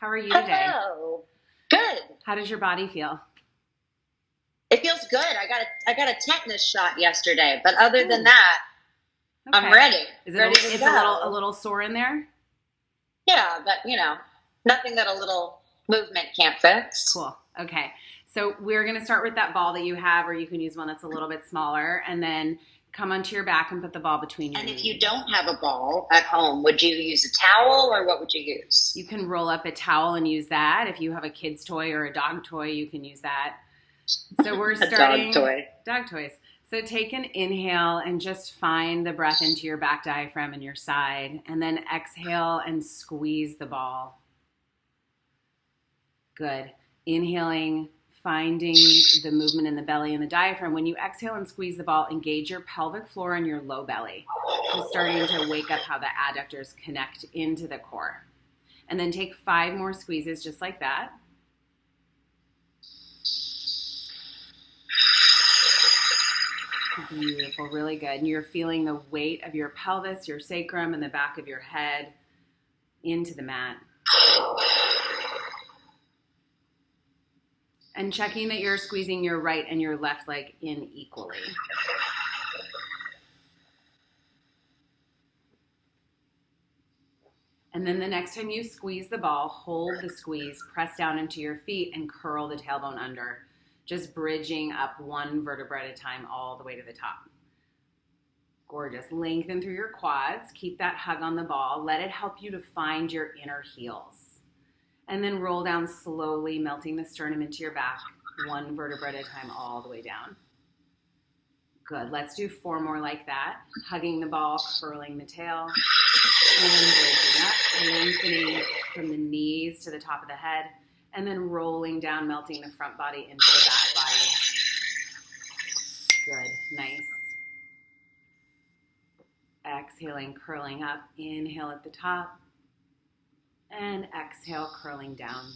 How are you today? Hello. Good. How does your body feel? It feels good. I got a tetanus shot yesterday, but other than Ooh, that, I'm okay. ready. Is it Ready to it's a go. little sore in there? Yeah, but nothing that a little movement can't fix. Cool. Okay. So we're going to start with that ball that you have, or you can use one that's a little bit smaller, and then come onto your back and put the ball between your And if you knees. don't have a ball at home, would you use a towel or what would you use? You can roll up a towel and use that. If you have a kid's toy or a dog toy, you can use that. So we're A dog starting toy. dog toys. So take an inhale and just find the breath into your back diaphragm and your side, and then exhale and squeeze the ball. Good. Inhaling, finding the movement in the belly and the diaphragm. When you exhale and squeeze the ball, engage your pelvic floor and your low belly. Just starting to wake up how the adductors connect into the core. And then take 5 more squeezes just like that. Beautiful, really good. And you're feeling the weight of your pelvis, your sacrum, and the back of your head into the mat. And checking that you're squeezing your right and your left leg in equally. And then the next time you squeeze the ball, hold the squeeze, press down into your feet, and curl the tailbone under. Just bridging up 1 vertebra at a time all the way to the top. Gorgeous. Lengthen through your quads. Keep that hug on the ball. Let it help you to find your inner heels. And then roll down slowly, melting the sternum into your back, 1 vertebra at a time all the way down. Good. Let's do 4 more like that. Hugging the ball, curling the tail, and bridging up, lengthening from the knees to the top of the head, and then rolling down, melting the front body into the back body. Good. Nice. Exhaling, curling up. Inhale at the top. And exhale, curling down.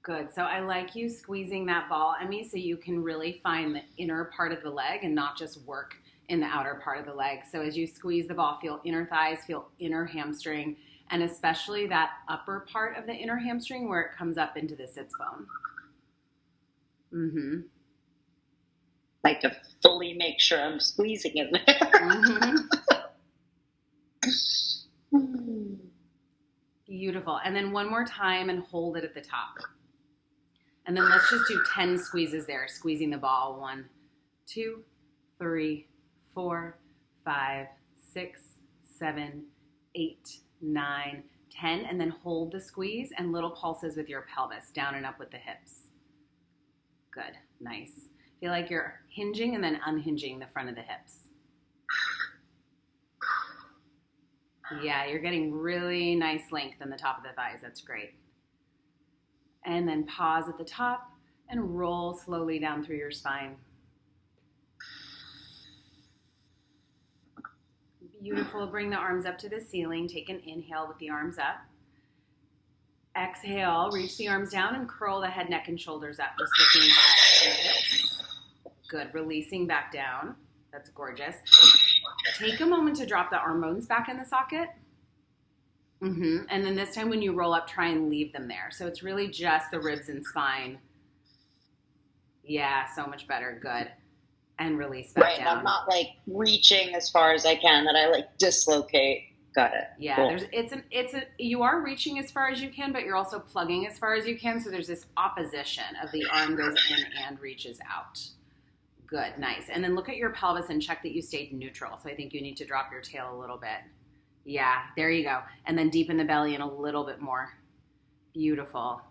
Good. So I like you squeezing that ball, Emmy, so you can really find the inner part of the leg and not just work in the outer part of the leg. So as you squeeze the ball, feel inner thighs, feel inner hamstring, and especially that upper part of the inner hamstring where it comes up into the sits bone. Mm-hmm. Like to fully make sure I'm squeezing it there. Mm-hmm. Beautiful. And then 1 more time and hold it at the top. And then let's just do 10 squeezes there, squeezing the ball. 1, 2, 3, 4, 5, 6, 7, 8, 9, 10. And then hold the squeeze and little pulses with your pelvis, down and up with the hips. Good. Nice. Feel like you're hinging and then unhinging the front of the hips. Yeah, you're getting really nice length in the top of the thighs. That's great. And then pause at the top and roll slowly down through your spine. Beautiful. Bring the arms up to the ceiling. Take an inhale with the arms up. Exhale, reach the arms down and curl the head, neck, and shoulders up, just looking at the hips. Good. Releasing back down. That's gorgeous. Take a moment to drop the arm bones back in the socket. Mm-hmm. And then this time when you roll up, try and leave them there. So it's really just the ribs and spine. Yeah, so much better. Good. And release back down. I'm not like reaching as far as I can that I like dislocate. Got it. Yeah, cool. You are reaching as far as you can, but you're also plugging as far as you can. So there's this opposition of the arm goes in and reaches out. Good, nice. And then look at your pelvis and check that you stayed neutral. So I think you need to drop your tail a little bit. Yeah, there you go. And then deepen the belly in a little bit more. Beautiful.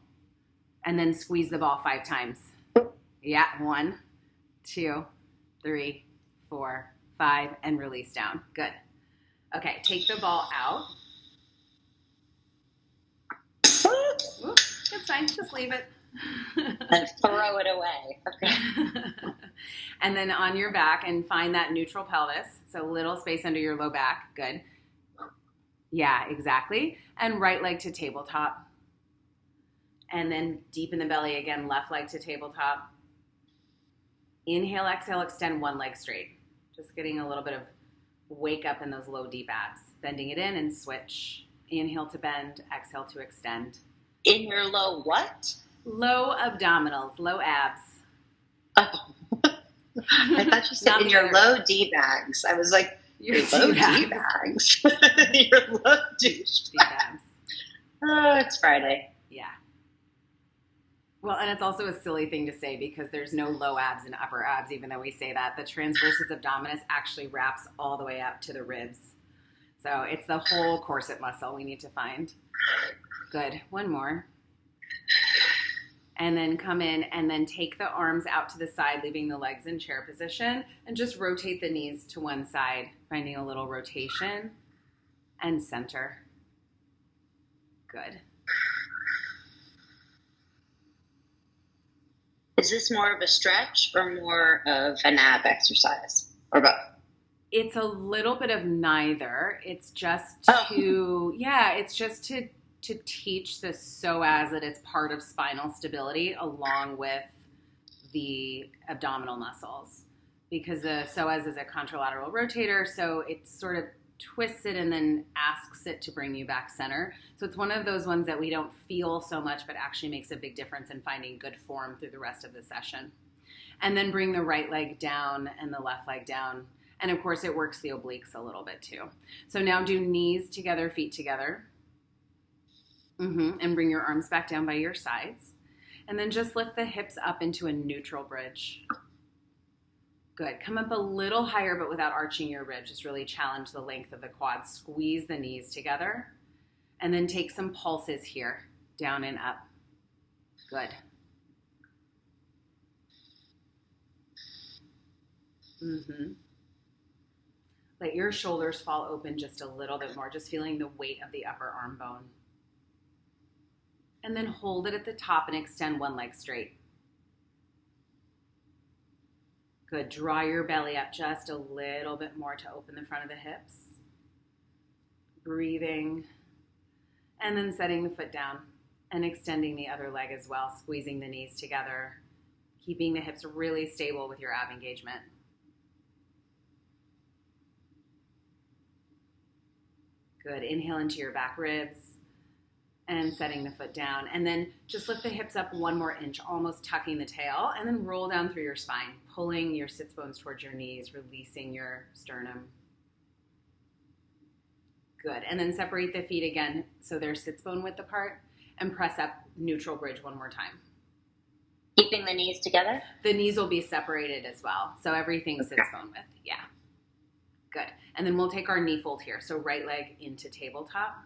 And then squeeze the ball 5 times. Yeah, 1, 2, 3, 4, 5, and release down. Good. Okay, take the ball out. Oop, it's fine, just leave it. And throw it away. Okay. And then on your back and find that neutral pelvis. So little space under your low back. Good. Yeah, exactly. And right leg to tabletop. And then deepen the belly again, left leg to tabletop. Inhale, exhale, extend one leg straight. Just getting a little bit of wake up in those low, deep abs. Bending it in and switch. Inhale to bend, exhale to extend. In your low what? Low abdominals, low abs. Oh. I thought you said in your low D-bags. I was like, your low D-bags? Your low D-bags. Oh, it's Friday. Yeah. Well, and it's also a silly thing to say because there's no low abs and upper abs, even though we say that. The transversus abdominis actually wraps all the way up to the ribs. So it's the whole corset muscle we need to find. Good. One more. And then come in and then take the arms out to the side, leaving the legs in chair position, and just rotate the knees to one side, finding a little rotation and center. Good. Is this more of a stretch or more of an ab exercise, or both? It's a little bit of neither. It's just to teach the psoas that it's part of spinal stability along with the abdominal muscles, because the psoas is a contralateral rotator, so it sort of twists it and then asks it to bring you back center. So it's one of those ones that we don't feel so much, but actually makes a big difference in finding good form through the rest of the session. And then bring the right leg down and the left leg down. And of course it works the obliques a little bit too. So now do knees together, feet together. And bring your arms back down by your sides. And then just lift the hips up into a neutral bridge. Good. Come up a little higher, but without arching your ribs. Just really challenge the length of the quads. Squeeze the knees together. And then take some pulses here, down and up. Good. Let your shoulders fall open just a little bit more, just feeling the weight of the upper arm bone. And then hold it at the top and extend one leg straight. Good. Draw your belly up just a little bit more to open the front of the hips. Breathing. And then setting the foot down and extending the other leg as well, squeezing the knees together, keeping the hips really stable with your ab engagement. Good. Inhale into your back ribs. And setting the foot down. And then just lift the hips up one more inch, almost tucking the tail, and then roll down through your spine, pulling your sits bones towards your knees, releasing your sternum. Good. And then separate the feet again so they're sits bone width apart, and press up neutral bridge one more time. Keeping the knees together? The knees will be separated as well. So everything sits bone width. Yeah. Good. And then we'll take our knee fold here. So right leg into tabletop.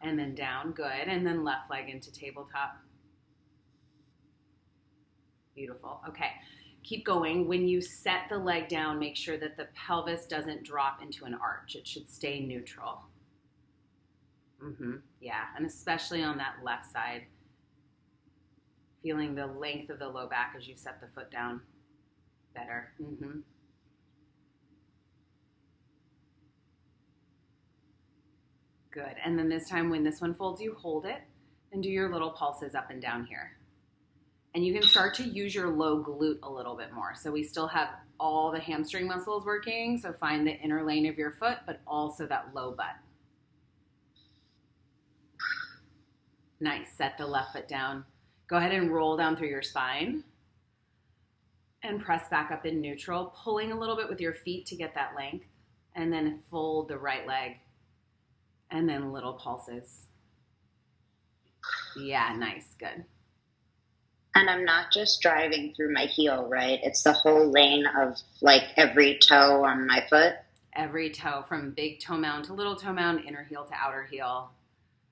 And then down, good. And then left leg into tabletop. Beautiful. Okay, keep going. When you set the leg down, make sure that the pelvis doesn't drop into an arch. It should stay neutral. Yeah, and especially on that left side. Feeling the length of the low back as you set the foot down. Better. Good. And then this time when this one folds, you hold it and do your little pulses up and down here. And you can start to use your low glute a little bit more. So we still have all the hamstring muscles working. So find the inner lane of your foot, but also that low butt. Nice. Set the left foot down. Go ahead and roll down through your spine. And press back up in neutral, pulling a little bit with your feet to get that length. And then fold the right leg. And then little pulses. Yeah, nice, good. And I'm not just driving through my heel, right? It's the whole lane of like every toe on my foot. Every toe, from big toe mound to little toe mound, inner heel to outer heel.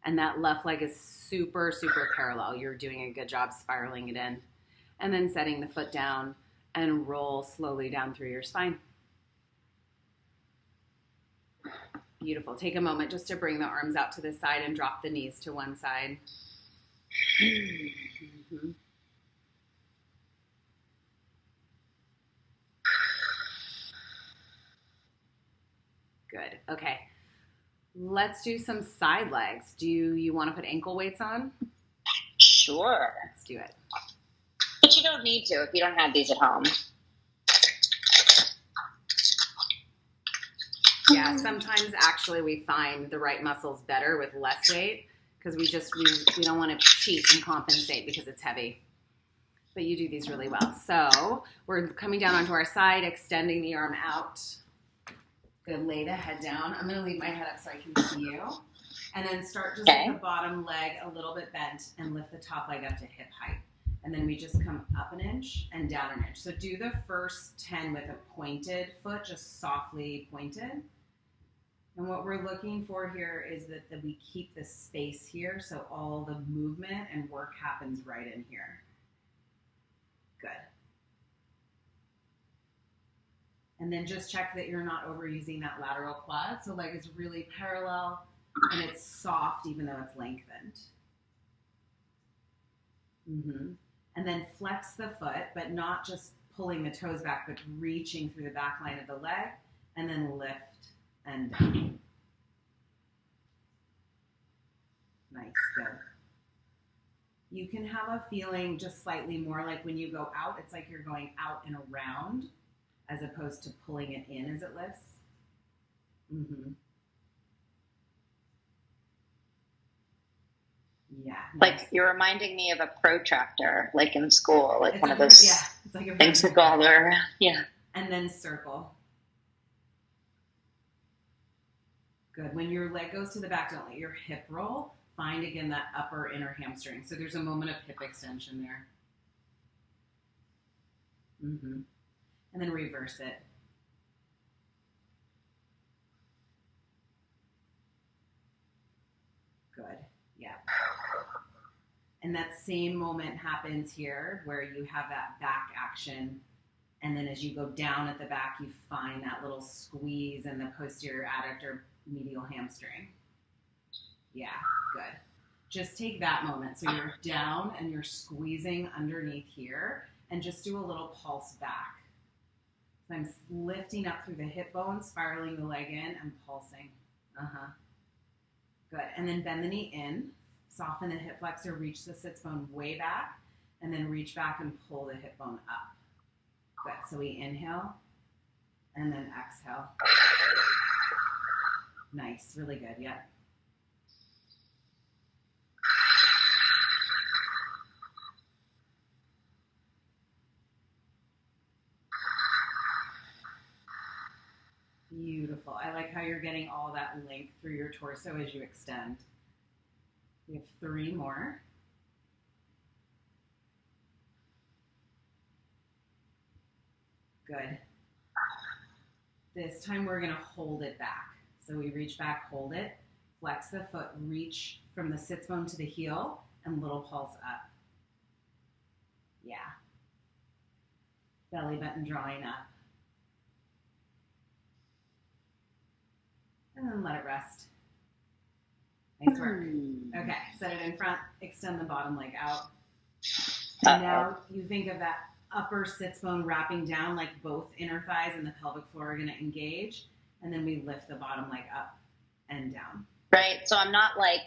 And that left leg is super, super parallel. You're doing a good job spiraling it in. And then setting the foot down and roll slowly down through your spine. Beautiful. Take a moment just to bring the arms out to the side and drop the knees to one side. Good. Okay. Let's do some side legs. Do you want to put ankle weights on? Sure. Let's do it. But you don't need to if you don't have these at home. Yeah, sometimes actually we find the right muscles better with less weight because we don't want to cheat and compensate because it's heavy. But you do these really well. So we're coming down onto our side, extending the arm out. Good, lay the head down. I'm going to leave my head up so I can see you. And then start just with the bottom leg a little bit bent and lift the top leg up to hip height. And then we just come up an inch and down an inch. So do the first 10 with a pointed foot, just softly pointed. And what we're looking for here is that we keep the space here so all the movement and work happens right in here. Good. And then just check that you're not overusing that lateral quad. So leg is really parallel and it's soft even though it's lengthened. And then flex the foot, but not just pulling the toes back, but reaching through the back line of the leg and then lift and down. Nice, good. You can have a feeling just slightly more like when you go out, it's like you're going out and around as opposed to pulling it in as it lifts. Yeah. Nice. Like you're reminding me of a protractor, like in school, like it's one of those it's like a things that go all around. Yeah. And then circle. Good. When your leg goes to the back, don't let your hip roll. Find again that upper inner hamstring. So there's a moment of hip extension there. And then reverse it. Good. Yeah. And that same moment happens here where you have that back action. And then as you go down at the back, you find that little squeeze in the posterior adductor medial hamstring. Yeah, good. Just take that moment. So you're down and you're squeezing underneath here and just do a little pulse back. So I'm lifting up through the hip bone, spiraling the leg in and pulsing. Good. And then bend the knee in, soften the hip flexor, reach the sits bone way back, and then reach back and pull the hip bone up. Good. So we inhale and then exhale. Nice. Really good. Yep. Beautiful. I like how you're getting all that length through your torso as you extend. We have 3 more. Good. This time we're going to hold it back. So we reach back, hold it, flex the foot, reach from the sits bone to the heel, and little pulse up. Yeah. Belly button drawing up. And then let it rest. Nice work. Okay, set it in front, extend the bottom leg out. And now you think of that upper sits bone wrapping down, like both inner thighs and the pelvic floor are going to engage. And then we lift the bottom leg up and down. Right. So I'm not like,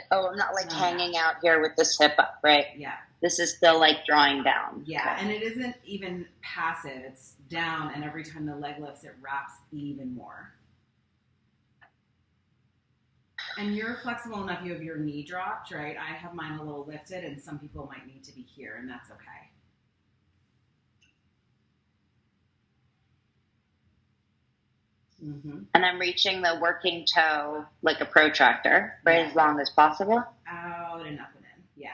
hanging out here with this hip up, right? Yeah. This is still like drawing down. Yeah. Okay. And it isn't even passive. It's down. And every time the leg lifts, it wraps even more. And you're flexible enough. You have your knee dropped, right? I have mine a little lifted, and some people might need to be here, and that's okay. And I'm reaching the working toe like a protractor, right? As long as possible. Out and up and in. Yeah.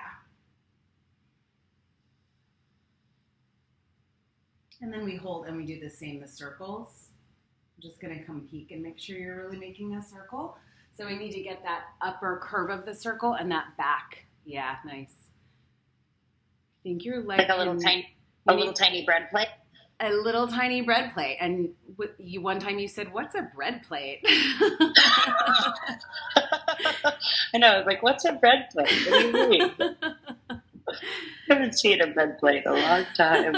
And then we hold and we do the same, the circles. I'm just going to come peek and make sure you're really making a circle. So we need to get that upper curve of the circle and that back. Yeah, nice. I think your leg. Like a little tiny bread plate. A little tiny bread plate. And one time you said, "What's a bread plate?" I know. I was like, "What's a bread plate? What do you mean?" I haven't seen a bread plate in a long time.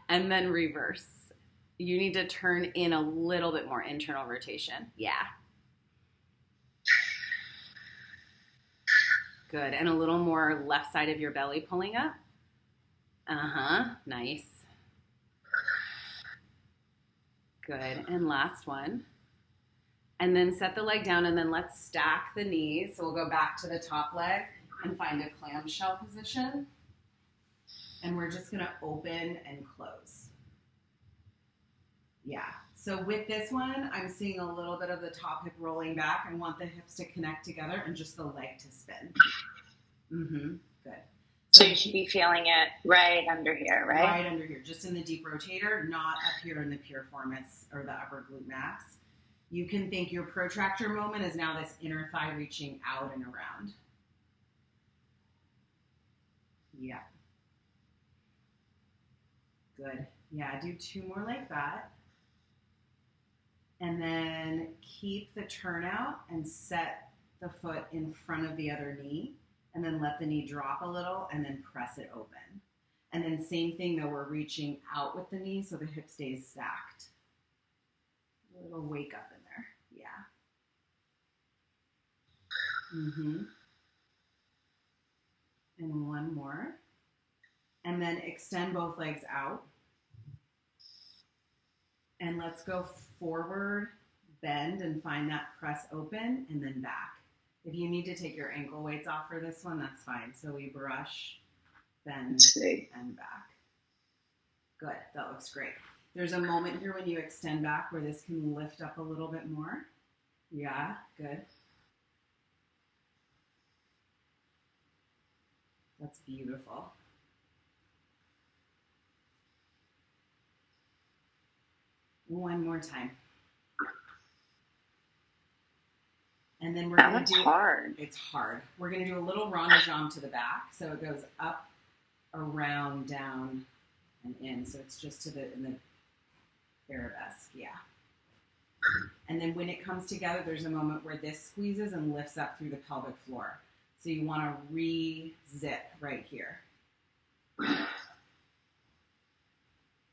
And then reverse. You need to turn in a little bit more internal rotation. Yeah. Good. And a little more left side of your belly pulling up. Nice. Good. And last one. And then set the leg down, and then let's stack the knees. So we'll go back to the top leg and find a clamshell position. And we're just going to open and close. Yeah. So with this one, I'm seeing a little bit of the top hip rolling back. I want the hips to connect together and just the leg to spin. Mm-hmm. Good. So you should be feeling it right under here, right? Right under here, just in the deep rotator, not up here in the piriformis or the upper glute max. You can think your protractor moment is now this inner thigh reaching out and around. Yeah. Good. Yeah, do 2 more like that. And then keep the turnout and set the foot in front of the other knee. And then let the knee drop a little and then press it open. And then same thing though, we're reaching out with the knee so the hip stays stacked. A little wake up in there. Yeah. Mm-hmm. And 1 more. And then extend both legs out. And let's go forward, bend, and find that press open, and then back. If you need to take your ankle weights off for this one, that's fine. So we brush, bend, and back. Good. That looks great. There's a moment here when you extend back where this can lift up a little bit more. Yeah, good. That's beautiful. One more time. And then we're going to do hard. It's hard. We're going to do a little rond de jambe to the back. So it goes up, around, down, and in. So it's just to in the arabesque. Yeah. And then when it comes together, there's a moment where this squeezes and lifts up through the pelvic floor. So you want to re-zip right here.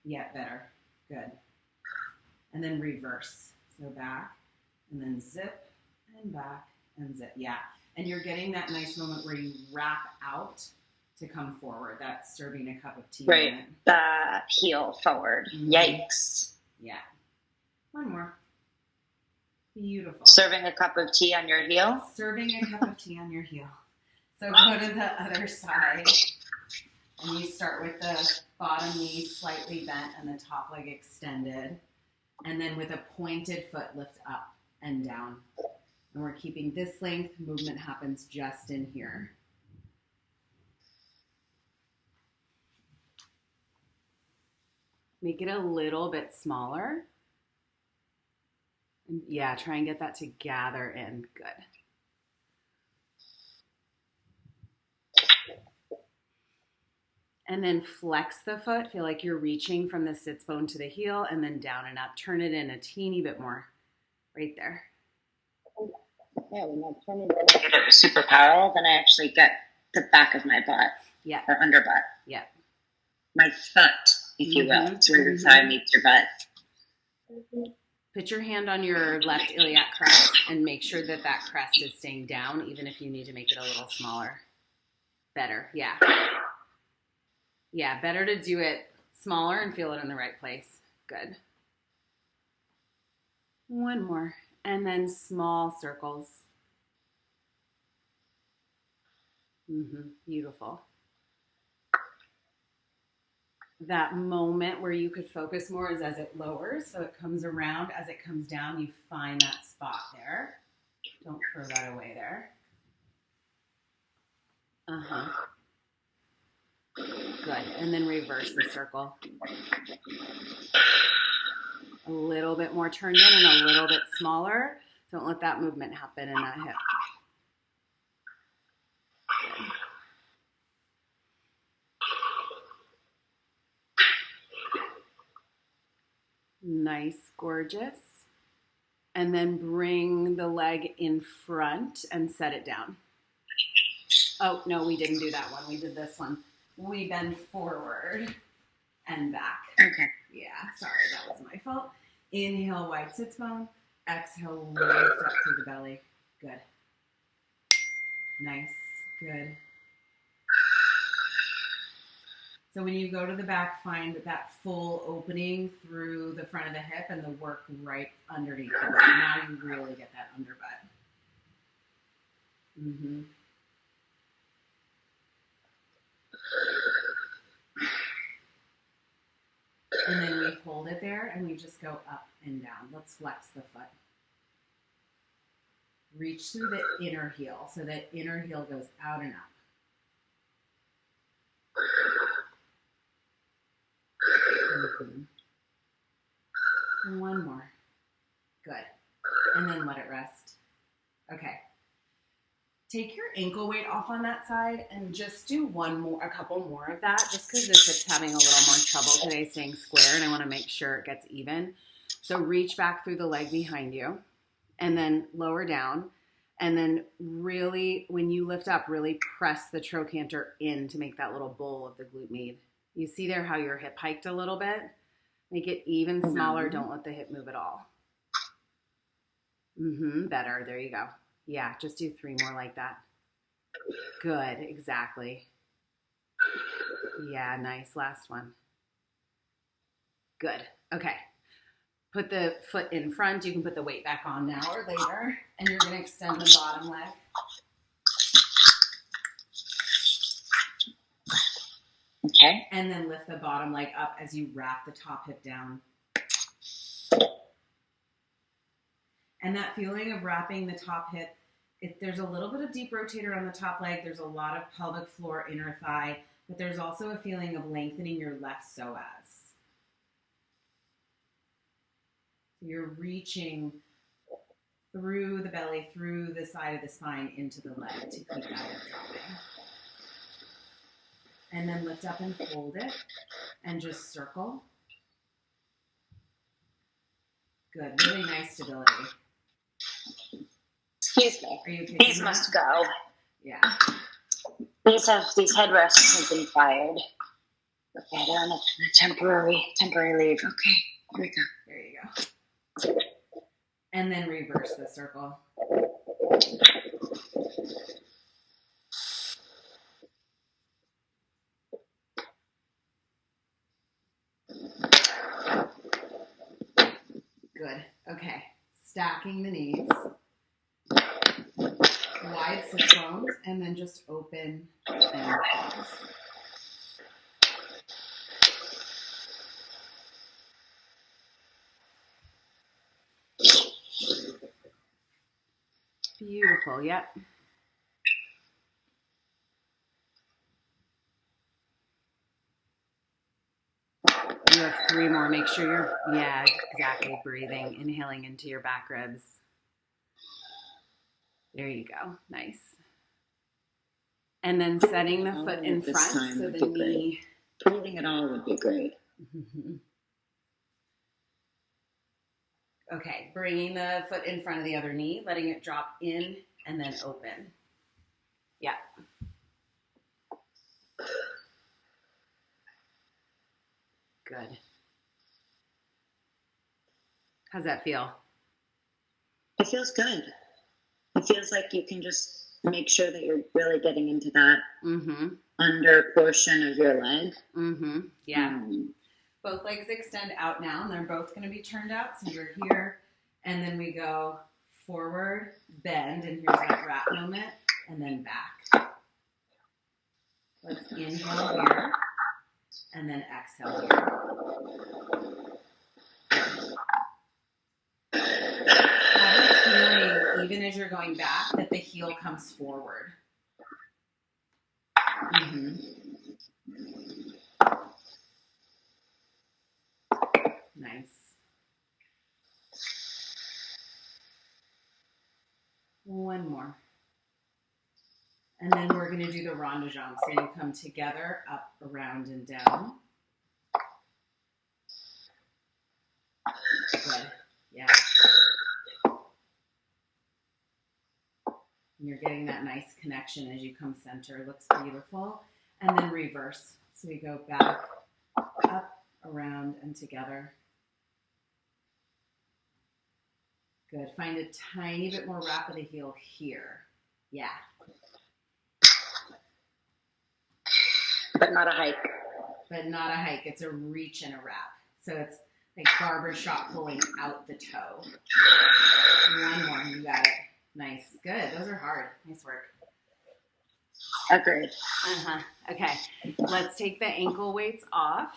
Yeah, better. Good. And then reverse. So back, and then zip, and back, and zip. Yeah. And you're getting that nice moment where you wrap out to come forward. That's serving a cup of tea. Right. The heel forward. Mm-hmm. Yikes. Yeah. 1 more. Beautiful. Serving a cup of tea on your heel? Serving a cup of tea on your heel. So go to the other side. And you start with the bottom knee slightly bent and the top leg extended. And then with a pointed foot, lift up and down. And we're keeping this length. Movement happens just in here. Make it a little bit smaller. And yeah, try and get that to gather in. Good. And then flex the foot. Feel like you're reaching from the sits bone to the heel and then down and up. Turn it in a teeny bit more. Right there. Yeah, when I turn it super powerful, then I actually get the back of my butt. Yeah. Or under butt. Yeah. My foot, if you will. It's where your thigh meets your butt. Put your hand on your left iliac crest and make sure that that crest is staying down, even if you need to make it a little smaller. Better. Yeah. Yeah, better to do it smaller and feel it in the right place. Good. 1 more. And then small circles. Beautiful. That moment where you could focus more is as it lowers. So it comes around. As it comes down, you find that spot there. Don't throw that away there. Good. And then reverse the circle. A little bit more turned in and a little bit smaller. Don't let that movement happen in that hip. Good. Nice, gorgeous. And then bring the leg in front and set it down. Oh, no, we didn't do that one. We did this one. We bend forward and back. Okay. Yeah, sorry, that was my fault. Inhale, wide sits bone. Exhale, lift up through the belly. Good. Nice. Good. So when you go to the back, find that full opening through the front of the hip and the work right underneath the butt. Now you really get that underbutt. Mm-hmm. And then we hold it there and we just go up and down. Let's flex the foot. Reach through the inner heel. So that inner heel goes out and up. Mm-hmm. And one more. Good. And then let it rest. Okay. Take your ankle weight off on that side and just do a couple more of that, just because this hip's having a little more trouble today staying square, and I want to make sure it gets even. So reach back through the leg behind you and then lower down. And then really, when you lift up, really press the trochanter in to make that little bowl of the glute med. You see there how your hip hiked a little bit? Make it even smaller. Don't let the hip move at all. Better. There you go. Yeah, just do 3 more like that. Good, exactly. Yeah, nice. Last one. Good. Okay. Put the foot in front. You can put the weight back on now or later. And you're going to extend the bottom leg. Okay. And then lift the bottom leg up as you wrap the top hip down. And that feeling of wrapping the top hip, there's a little bit of deep rotator on the top leg. There's a lot of pelvic floor, inner thigh, but there's also a feeling of lengthening your left psoas. You're reaching through the belly, through the side of the spine, into the leg to keep that hip dropping. And then lift up and hold it and just circle. Good, really nice stability. Excuse me. Are you These must go. Yeah. These headrests have been fired. Okay, they're on a temporary leave. Okay, here we go. There you go. And then reverse the circle. Good. Okay. Stacking the knees. Wide sit bones, and then just open and close. Beautiful. Yep. You have 3 more. Make sure you're, exactly, breathing, inhaling into your back ribs. There you go. Nice. And then setting the foot in front so the knee. Breathing it all would be great. Okay, bringing the foot in front of the other knee, letting it drop in and then open. Yeah. Good. How's that feel? It feels good. It feels like you can just make sure that you're really getting into that under portion of your leg. Yeah. Both legs extend out now, and they're both going to be turned out. So you're here, and then we go forward, bend, and here's that wrap moment, and then back. Let's inhale here, and then exhale here. Have a feeling, even as you're going back, that the heel comes forward. Nice. One more. And then we're going to do the rond de jambe. So you come together, up, around, and down. Good. Yeah. And you're getting that nice connection as you come center. Looks beautiful. And then reverse. So we go back, up, around, and together. Good. Find a tiny bit more wrap of the heel here. Yeah. But not a hike. but not a hike. It's a reach and a wrap. So it's like barbershop pulling out the toe. One more. You got it. Nice. Good. Those are hard. Nice work. Agreed. Okay. Let's take the ankle weights off.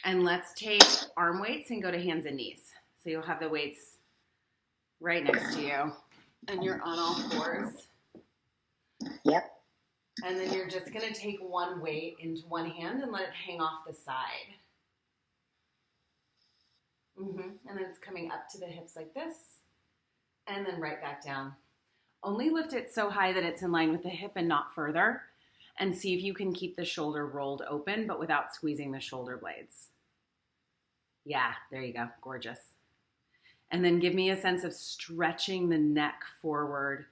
And let's take arm weights and go to hands and knees. So you'll have the weights right next to you. And you're on all fours. Yep. And then you're just going to take one weight into one hand and let it hang off the side. And then it's coming up to the hips like this. And then right back down. Only lift it so high that it's in line with the hip and not further. And see if you can keep the shoulder rolled open, but without squeezing the shoulder blades. Yeah, there you go. Gorgeous. And then give me a sense of stretching the neck forward,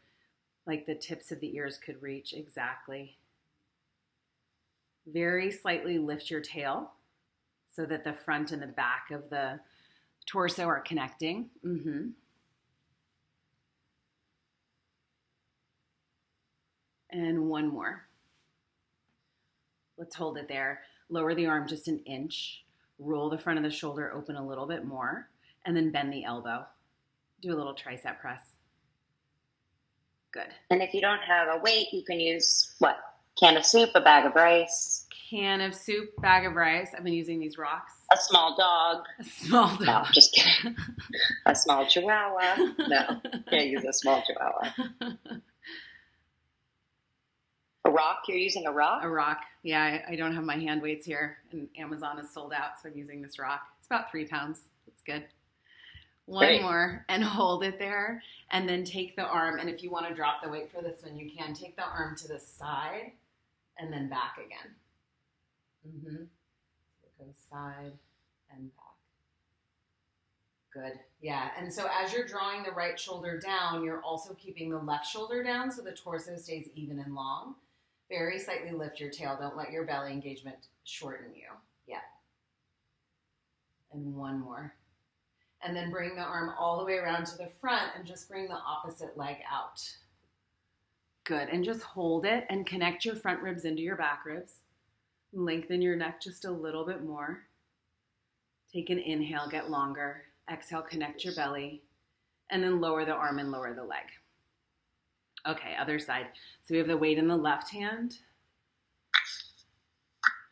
like the tips of the ears could reach. Exactly. Very slightly lift your tail so that the front and the back of the torso are connecting. And one more. Let's hold it there. Lower the arm just an inch. Roll the front of the shoulder open a little bit more. And then bend the elbow. Do a little tricep press. Good. And if you don't have a weight, you can use what? Can of soup, a bag of rice. Can of soup, bag of rice. I've been using these rocks. A small dog. A small dog. No, just kidding. A small chihuahua. No, can't use a small chihuahua. A rock? You're using a rock? A rock. Yeah, I don't have my hand weights here, and Amazon is sold out, so I'm using this rock. It's about 3 pounds. It's good. One more, and hold it there, and then take the arm, and if you want to drop the weight for this one, you can. Take the arm to the side, and then back again. It goes side and back. Good. Yeah, and so as you're drawing the right shoulder down, you're also keeping the left shoulder down so the torso stays even and long. Very slightly lift your tail. Don't let your belly engagement shorten you. Yeah. And one more. And then bring the arm all the way around to the front and just bring the opposite leg out. Good. And just hold it and connect your front ribs into your back ribs. Lengthen your neck just a little bit more. Take an inhale, get longer. Exhale, connect your belly. And then lower the arm and lower the leg. Okay, other side. So we have the weight in the left hand.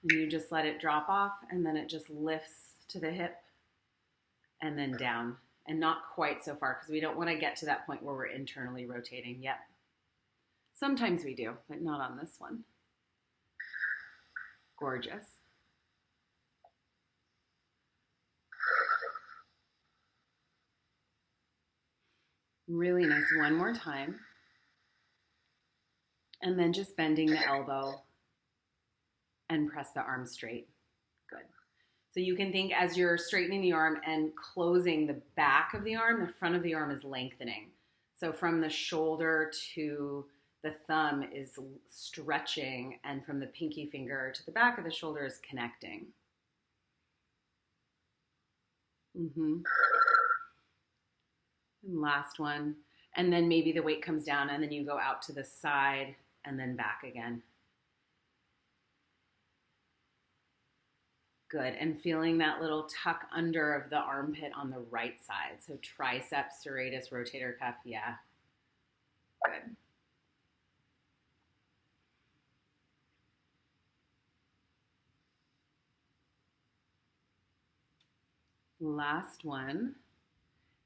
And you just let it drop off, and then it just lifts to the hip and then down. And not quite so far, because we don't want to get to that point where we're internally rotating yet. Sometimes we do, but not on this one. Gorgeous. Really nice. One more time. And then just bending the elbow and press the arm straight. Good. So you can think as you're straightening the arm and closing the back of the arm, the front of the arm is lengthening. So from the shoulder to the thumb is stretching, and from the pinky finger to the back of the shoulder is connecting. And last one. And then maybe the weight comes down, and then you go out to the side and then back again. Good. And feeling that little tuck under of the armpit on the right side. So triceps, serratus, rotator cuff. Yeah. Good. Last one.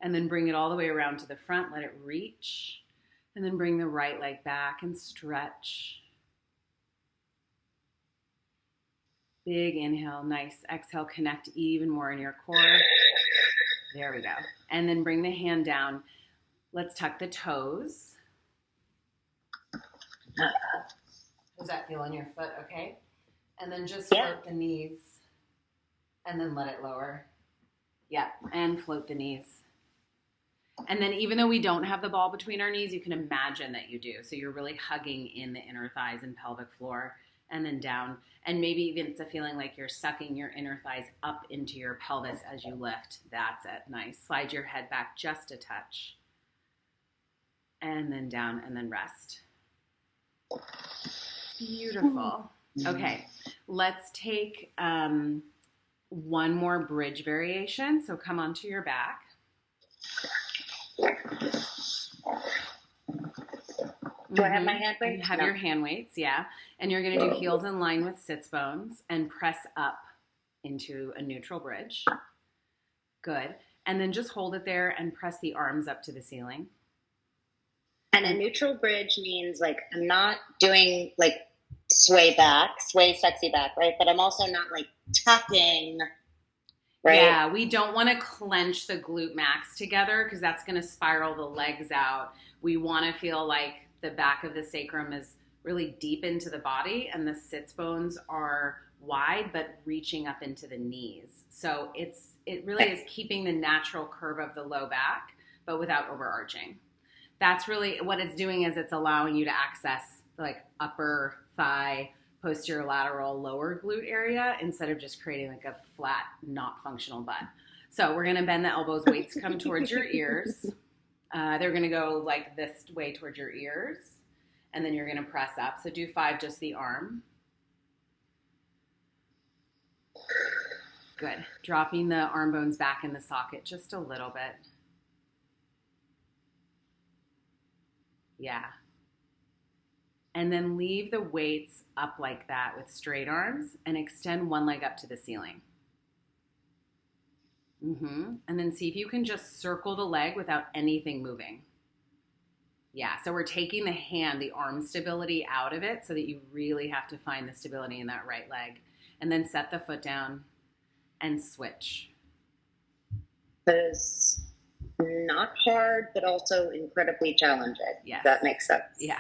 And then bring it all the way around to the front. Let it reach. And then bring the right leg back and stretch. Big inhale, nice. Exhale, connect even more in your core. There we go. And then bring the hand down. Let's tuck the toes. Does that feel on your foot okay? And then just float the knees. And then let it lower. Yep, and float the knees. And then even though we don't have the ball between our knees, you can imagine that you do. So you're really hugging in the inner thighs and pelvic floor, and then down. And maybe even it's a feeling like you're sucking your inner thighs up into your pelvis as you lift. That's it. Nice. Slide your head back just a touch. and then down, and then rest. Beautiful. Okay, let's take one more bridge variation. So come onto your back. Do I have my hand weights? You have your hand weights, yeah. And you're going to do heels in line with sits bones and press up into a neutral bridge. Good. And then just hold it there and press the arms up to the ceiling. And a neutral bridge means like I'm not doing like sway sexy back, right? But I'm also not like tucking, right? Yeah, we don't want to clench the glute max together because that's going to spiral the legs out. We want to feel like the back of the sacrum is really deep into the body and the sits bones are wide but reaching up into the knees. So it really is keeping the natural curve of the low back but without overarching. That's really what it's doing, is it's allowing you to access like upper thigh, posterior lateral, lower glute area instead of just creating like a flat, not functional butt. So we're going to bend the elbows, weights come towards your ears. They're going to go like this way towards your ears, and then you're going to press up. So do 5, just the arm. Good. Dropping the arm bones back in the socket just a little bit. Yeah. And then leave the weights up like that with straight arms and extend one leg up to the ceiling. And then see if you can just circle the leg without anything moving. Yeah, so we're taking the arm stability out of it so that you really have to find the stability in that right leg. And then set the foot down and switch. That is not hard, but also incredibly challenging. Yes. That makes sense. Yeah.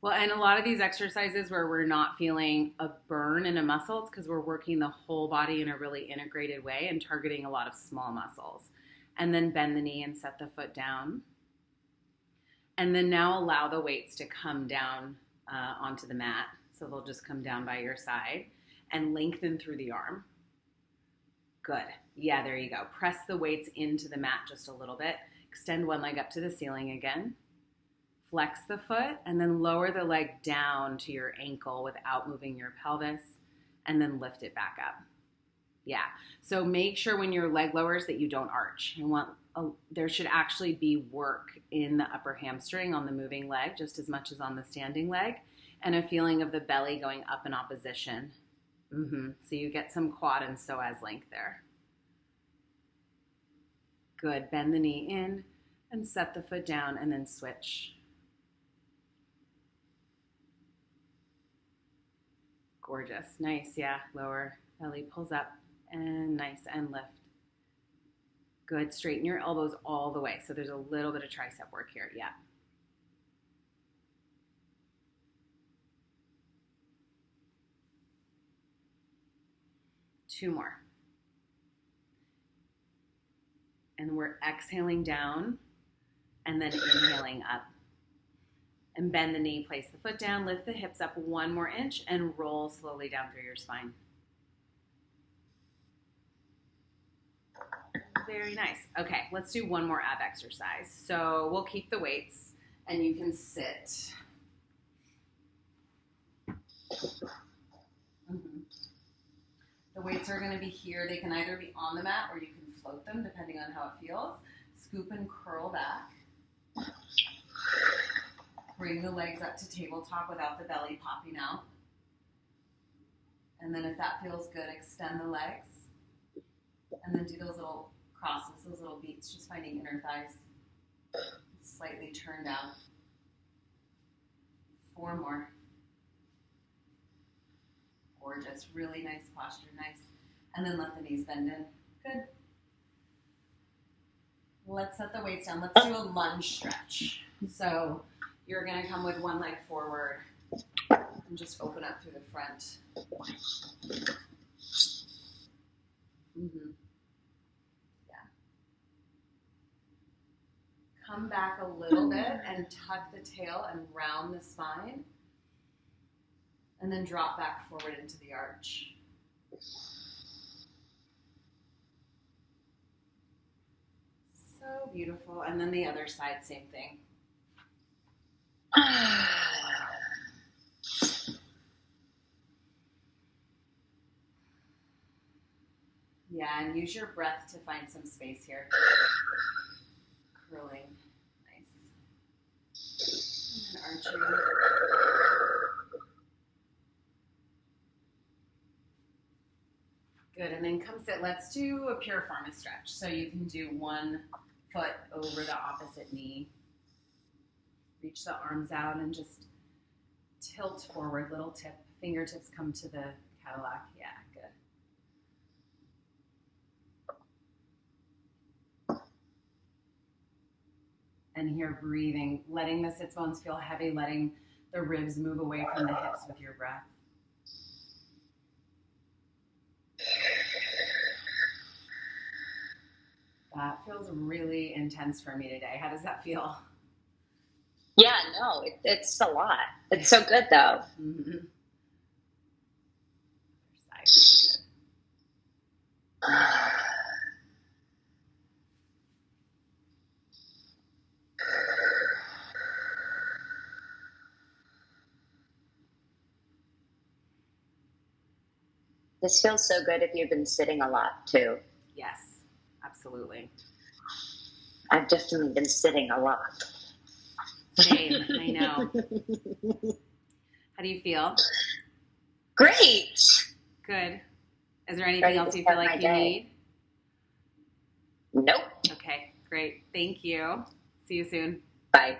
Well, and a lot of these exercises where we're not feeling a burn in a muscle, it's because we're working the whole body in a really integrated way and targeting a lot of small muscles. And then bend the knee and set the foot down. And then now allow the weights to come down onto the mat. So they'll just come down by your side and lengthen through the arm. Good. Yeah, there you go. Press the weights into the mat just a little bit. Extend one leg up to the ceiling again. Flex the foot and then lower the leg down to your ankle without moving your pelvis, and then lift it back up. Yeah. So make sure when your leg lowers that you don't arch. There should actually be work in the upper hamstring on the moving leg just as much as on the standing leg, and a feeling of the belly going up in opposition. So you get some quad and psoas length there. Good. Bend the knee in and set the foot down and then switch. Gorgeous. Nice. Yeah. Lower belly pulls up and nice, and lift. Good. Straighten your elbows all the way. So there's a little bit of tricep work here. Yeah. Two more. And we're exhaling down and then inhaling up. And bend the knee, place the foot down, lift the hips up 1 more inch, and roll slowly down through your spine. Very nice. Okay, let's do one more ab exercise. So we'll keep the weights, and you can sit. The weights are going to be here. They can either be on the mat or you can float them, depending on how it feels. Scoop and curl back. Bring the legs up to tabletop without the belly popping out. And then if that feels good, extend the legs. And then do those little crosses, those little beats, just finding inner thighs. Slightly turn down. 4 more. Gorgeous. Really nice posture. Nice. And then let the knees bend in. Good. Let's set the weights down. Let's do a lunge stretch. So you're going to come with one leg forward and just open up through the front. Yeah. Come back a little bit and tuck the tail and round the spine. And then drop back forward into the arch. So beautiful. And then the other side, same thing. Yeah, and use your breath to find some space here. Curling. Nice. And then arching. Good, and then come sit. Let's do a pure pharma stretch. So you can do one foot over the opposite knee. Reach the arms out and just tilt forward, little tip. Fingertips come to the Cadillac. Yeah, good. And here, breathing, letting the sits bones feel heavy, letting the ribs move away from the hips with your breath. That feels really intense for me today. How does that feel? Yeah, no, it's a lot. It's so good, though. Mm-hmm. Side, good. This feels so good if you've been sitting a lot, too. Yes, absolutely. I've definitely been sitting a lot. Same, I know. How do you feel? Great. Good. Is there anything else you feel like you need? Nope. Okay, great. Thank you. See you soon. Bye.